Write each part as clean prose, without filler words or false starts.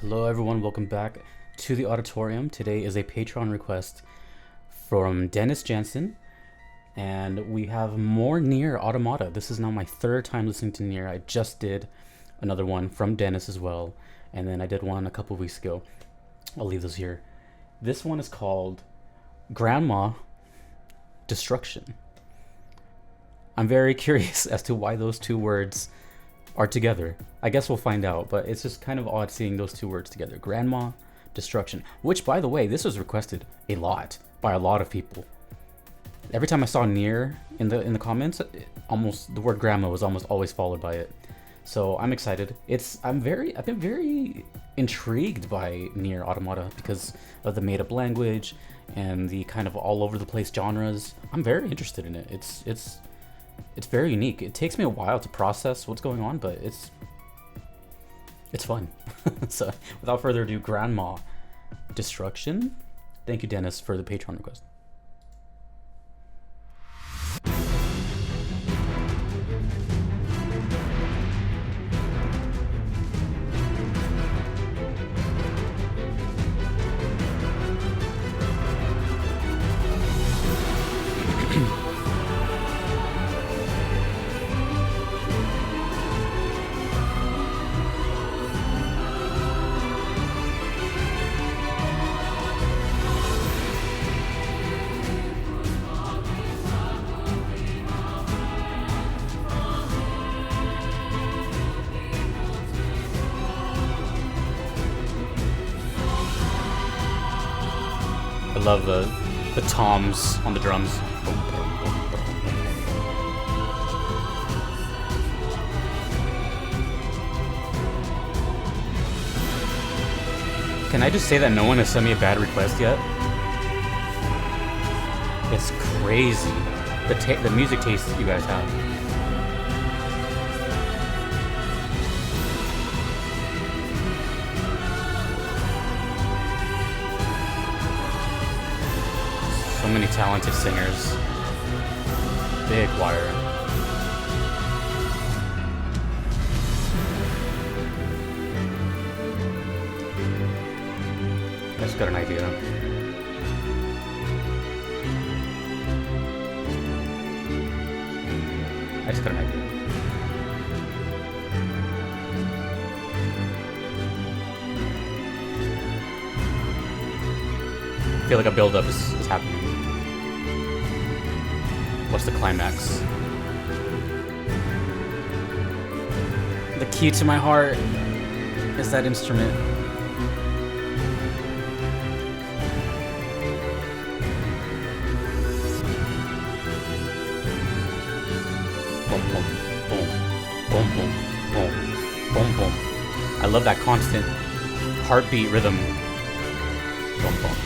Hello, everyone. Welcome back to the auditorium. Today is a Patreon request from Dennis Jansen, and we have more NieR Automata. This is now my third time listening to NieR. I just did another one from Dennis as well, and then I did one a couple weeks ago. I'll leave those here. This one is called Grandma Destruction. I'm very curious as to why those two words are together. I guess we'll find out, but it's just kind of odd seeing those two words together. Grandma Destruction, which, by the way, this was requested a lot by a lot of people. Every time I saw NieR in the comments, almost the word grandma was almost always followed by it. So I'm excited. I've been very intrigued by NieR Automata because of the made-up language and the kind of all over the place genres. I'm very interested in it. It's very unique. It takes me a while to process what's going on, but it's fun. So without further ado, Grandma Destruction. Thank you, Dennis, for the Patreon request. I love the toms on the drums. Can I just say that no one has sent me a bad request yet? It's crazy. The music taste that you guys have. So many talented singers. Big choir. I just got an idea. I feel like a build-up is happening. What's the climax? The key to my heart is that instrument. Boom, boom, boom, boom, boom, boom, boom, boom. I love that constant heartbeat rhythm. Boom, boom.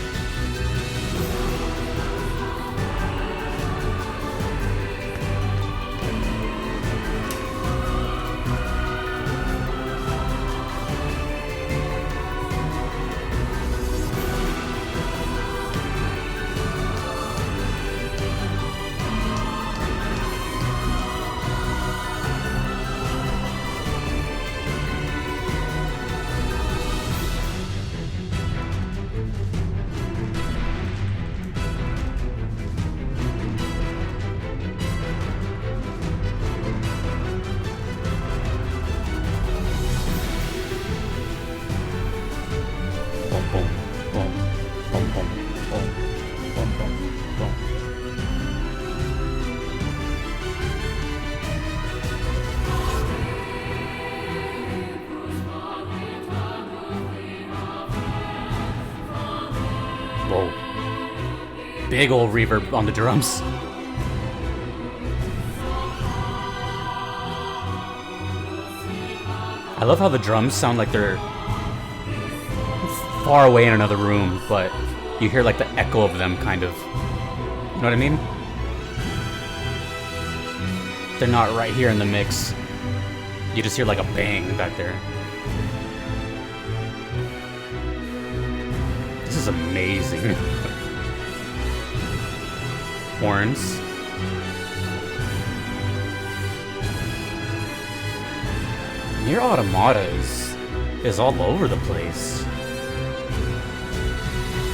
Whoa. Big old reverb on the drums. I love how the drums sound like they're far away in another room, but you hear like the echo of them, kind of. You know what I mean? They're not right here in the mix. You just hear like a bang back there. This is amazing. Horns. NieR Automata is is all over the place.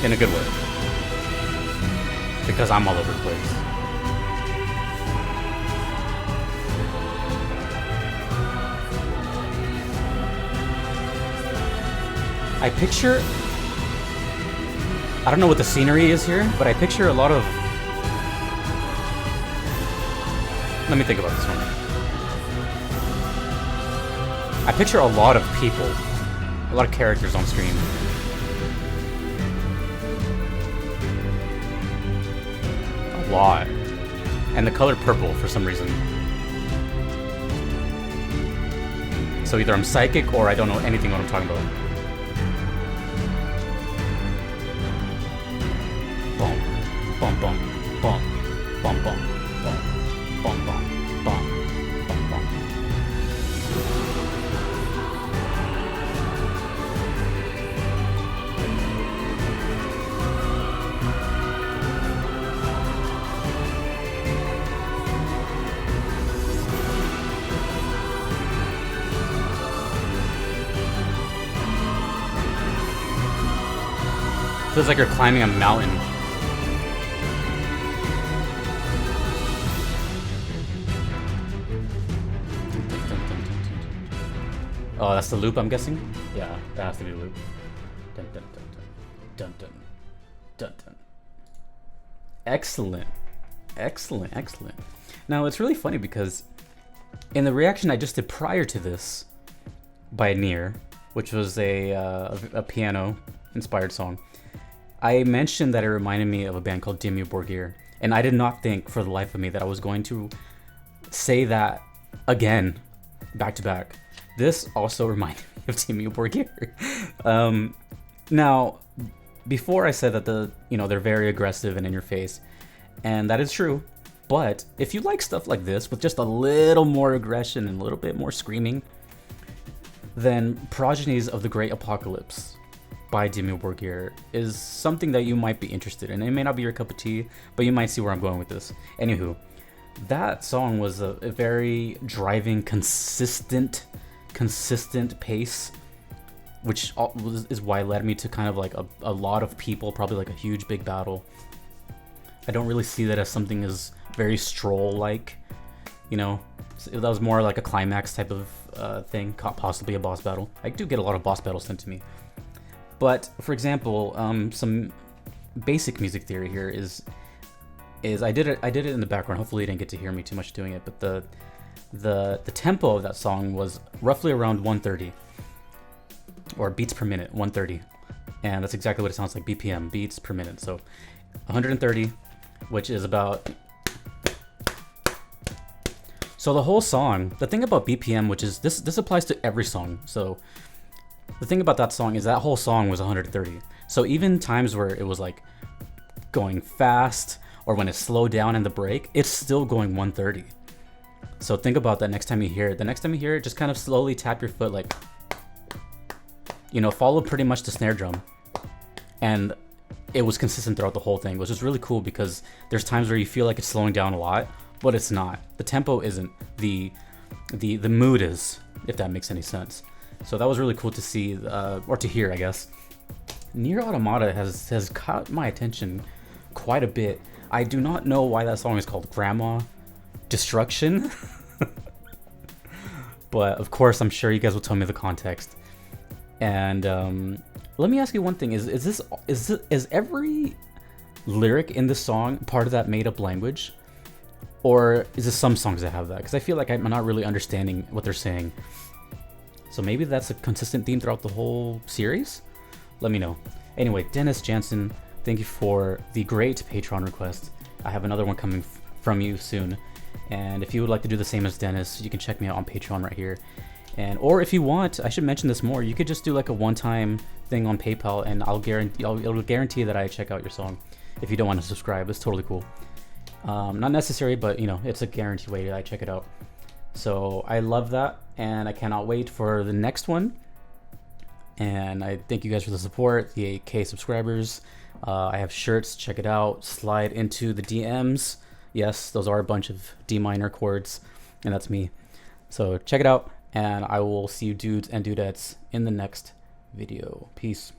In a good way. Because I'm all over the place. I picture... I don't know what the scenery is here, but I picture a lot of... Let me think about this one. I picture a lot of people. A lot of characters on screen. A lot. And the color purple for some reason. So either I'm psychic or I don't know anything what I'm talking about. Bum, bum, bum, bum, bum, bum, bum, bum, bum, bum, bum. Feels like you're climbing a mountain. Oh, that's the loop, I'm guessing? Yeah, that has to be the loop. Dun dun dun dun dun dun dun. Excellent. Excellent, excellent. Now, it's really funny because in the reaction I just did prior to this by NieR, which was a piano-inspired song, I mentioned that it reminded me of a band called Dimmu Borgir, and I did not think for the life of me that I was going to say that again, back to back. This also reminded me of Dimmu Borgir. Now, before I said that they're very aggressive and in your face, and that is true. But if you like stuff like this with just a little more aggression and a little bit more screaming, then Progenies of the Great Apocalypse by Dimmu Borgir is something that you might be interested in. It may not be your cup of tea, but you might see where I'm going with this. Anywho, that song was a very driving, consistent pace, which is why it led me to kind of like a lot of people, probably like a huge big battle. I don't really see that as something as very Stroll-like, you know. That was more like a climax type of thing, possibly a boss battle. I do get a lot of boss battles sent to me. But for example, some basic music theory here is I did it in the background. Hopefully you didn't get to hear me too much doing it, but the tempo of that song was roughly around 130, or beats per minute, 130, and that's exactly what it sounds like, BPM, beats per minute. So 130, which is about... So the whole song, the thing about BPM, which is this applies to every song. So the thing about that song is that whole song was 130. So even times where it was like going fast, or when it slowed down in the break, it's still going 130. So think about that next time you hear it. The next time you hear it, just kind of slowly tap your foot, like, you know, follow pretty much the snare drum. And it was consistent throughout the whole thing, which is really cool because there's times where you feel like it's slowing down a lot, but it's not. The tempo isn't. The mood is, if that makes any sense. So that was really cool to see, or to hear, I guess. NieR Automata has caught my attention quite a bit. I do not know why that song is called Grandma Destruction. But of course, I'm sure you guys will tell me the context. And let me ask you one thing: is every lyric in this song part of that made-up language, or is it some songs that have that? Because I feel like I'm not really understanding what they're saying. So maybe that's a consistent theme throughout the whole series. Let me know. Anyway, Dennis Jansen, thank you for the great Patreon request. I have another one coming from you soon. And if you would like to do the same as Dennis, you can check me out on Patreon right here. Or if you want, I should mention this more, you could just do like a one-time thing on PayPal, and it'll guarantee that I check out your song. If you don't want to subscribe, it's totally cool. Not necessary, but you know, it's a guaranteed way that I check it out. So I love that, and I cannot wait for the next one. And I thank you guys for the support, the 8K subscribers. I have shirts, check it out. Slide into the DMs. Yes, those are a bunch of D minor chords, and that's me. So check it out. And I will see you dudes and dudettes in the next video. Peace.